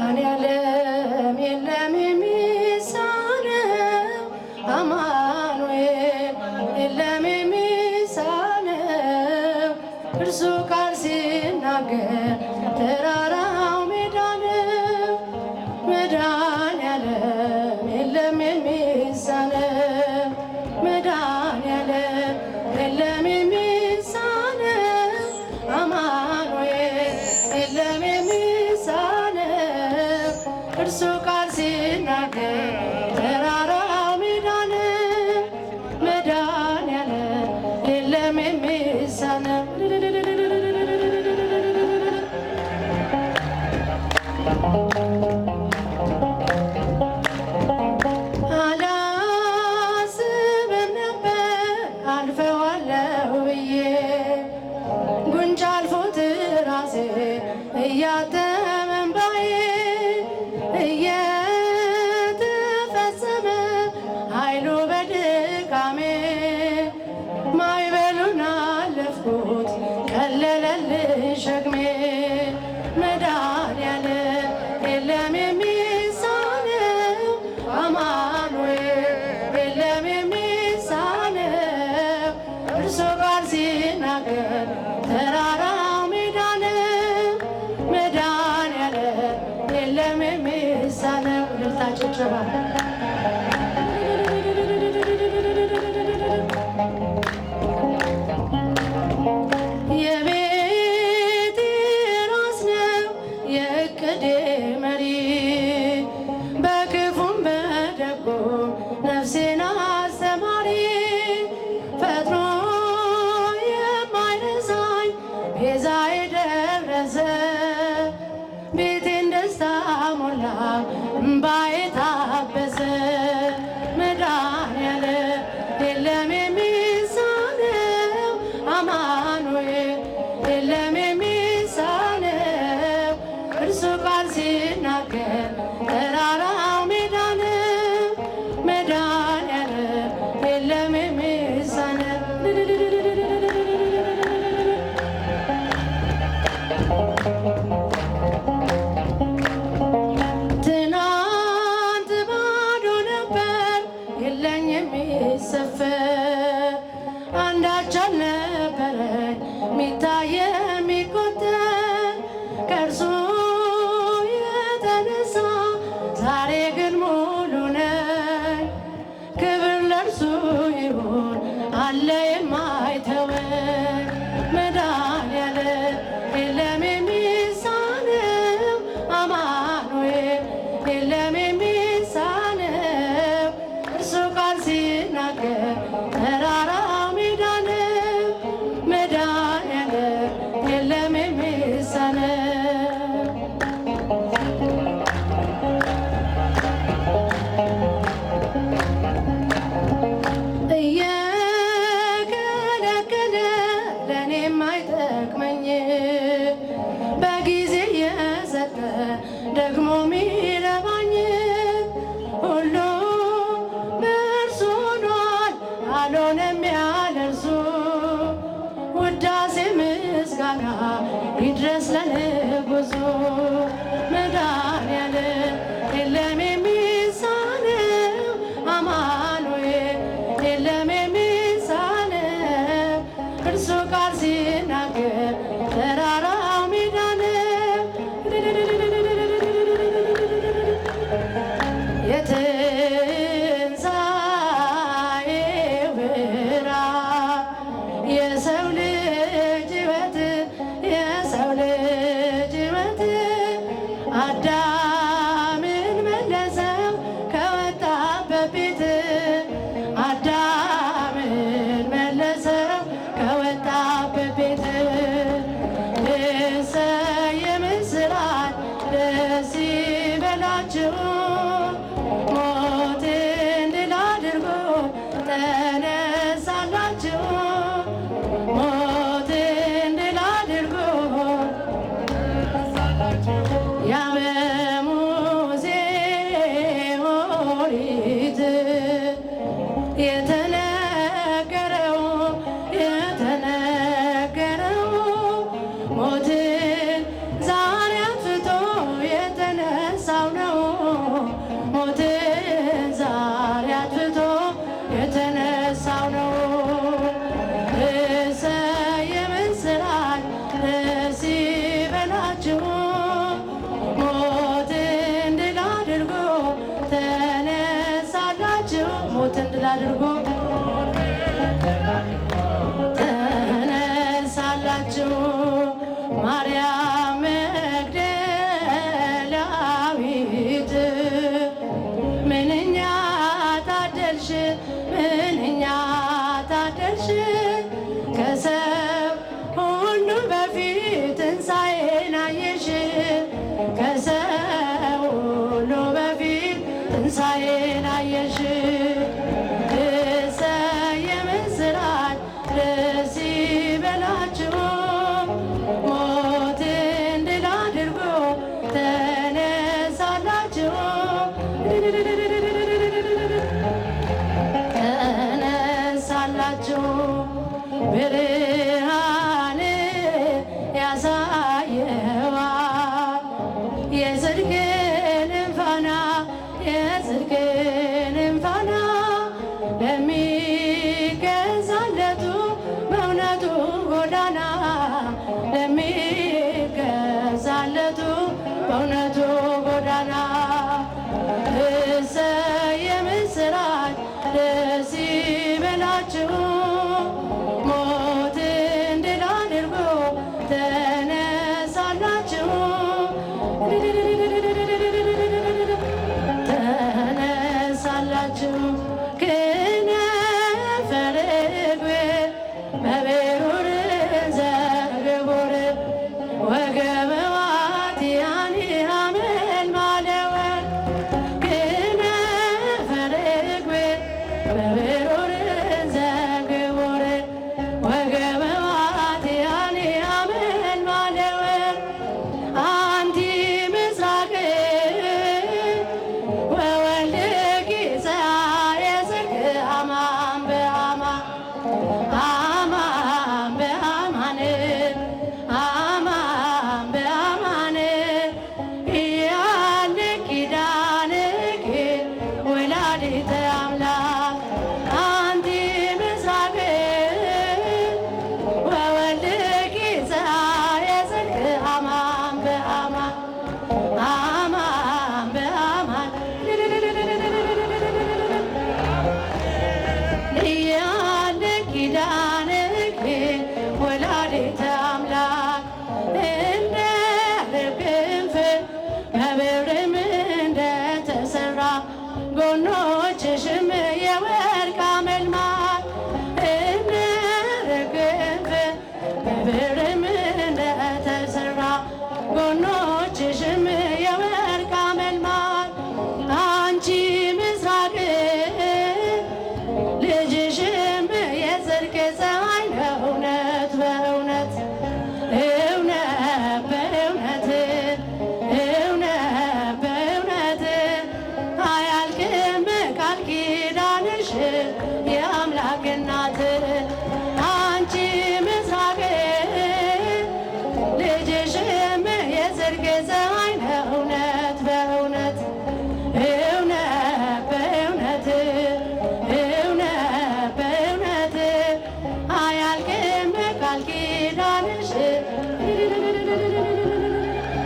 መድኃኔዓለም የለም የሚሳነው አማኑኤል የለም የሚሳነው እርሱ ቃል ሲናገር ተራራው ሜዳ ነው። መድኃኔዓለም የለም የሚሳነው መድኃኔዓለም የለም የሚሳነው አማኑኤል የለም የሚሳነው እርሱ ቃል ሲናገር ተራራው ሜዳ ነው። መድኃኔዓለም የለም የሚሳነው አላስብም ነበር አልፈዋለሁ ብዬ ጉንጭ አልፎት ራሴ እያተመ እንባዬ እየተፈጸመ ኃይሉ በድካሜ ማዕበሉን አለፍኩት ቀለለልኝ ሸክሜ። መድኃኔዓለም የለም የሚሳነው አማኑኤል የለም የሚሳነው እርሱ ቃል ሲናገር ተራራው ሜዳ ነው። መድኃኔዓለም የለም የሚሳነው እልልታ ጭብጨባ የቤቴ ራስ ነው የዕቅዴ መሪ በክፉም በደጉም ነፍሴን አስተማሪ ፈጥኖ የማይረሳኝ ቤዛ የደረሰ ቤቴን ደስታ ሞላ እምባዬ ታበሰ። መድኃኔዓለም የለም የሚሳነው አማኑኤል የለም የሚሳነው እርሱ ቃል ሲናገር ተራራው ሜዳ ነው። መድኃኔዓለም የለም የሚሳነው ትናንት ባዶ ነበር የለኝ የሚሰፈር አንዳች አልነበረኝ ሚታይ የሚቆጠር ከእርሱ የተነሳ ዛሬ ግን ሙሉ ነኝ። ክብር ለእርሱ ይሁን አለ የማይተወን። መድኃኔዓለም የለም የሚሳነው አማኑኤል የለም የሚሳነው እርሱ ቃል ሲናገር ተራራው ሜዳ ነው። መድኃኔዓለም የለም የሚሳነው የተነገረው የተነገረው ሞትን ዛሬ አጥፍቶ የተነሳው ነው። ሞትን ዛሬ አጥፍቶ የተነሳው ነው። እሰይ የምስራች ደስ ይበላችሁ ሞትን ድል አድርጎ ተነሳላችሁ። ሞትን ድል አድርጎ ተነሳላችሁ። ማርያም መግደላዊት ምንኛ ታደልሽ ምንኛ ታደልሽ ከሰው ሁሉ በፊት ትንሣኤን አየሽ ከሰው ሁሉ በፊት ትንሣኤን አየሽ። እሰይ የምስራች ደስ ይበላችሁ ሞትን ድል አድርጎ ተነሳላችሁ ተነሳላችሁ። ብርሃን ያሳየዋል የጽድቅንም ፋና የጽድቅንም ፋና ለሚገዛለቱ በእውነቱ ጎዳና ለሚገዛለቱ በእውነቱ ጎዳና እሰይ የምስራች ደስ ይበላችሁ ሞትን ድል አድርጎ ተነሳላችሁ ተነሳላችሁ። ክነፈር ርግቤ በቤሩር ዘግቡር ወገበዋት ያኒ ሐመልማለ ወርቅ ክነፈር ርግቤ በቤሩር ዘግቡር ወገበዋት ያኒ ሐመልማለ ወርቅ አንቲ ምስራቅ ወወልድኪ ፀሐየ ጽድቅ አማን በአማን አማን በአማን አማን በአማን እያለ ኪዳንኪ ወላዲተ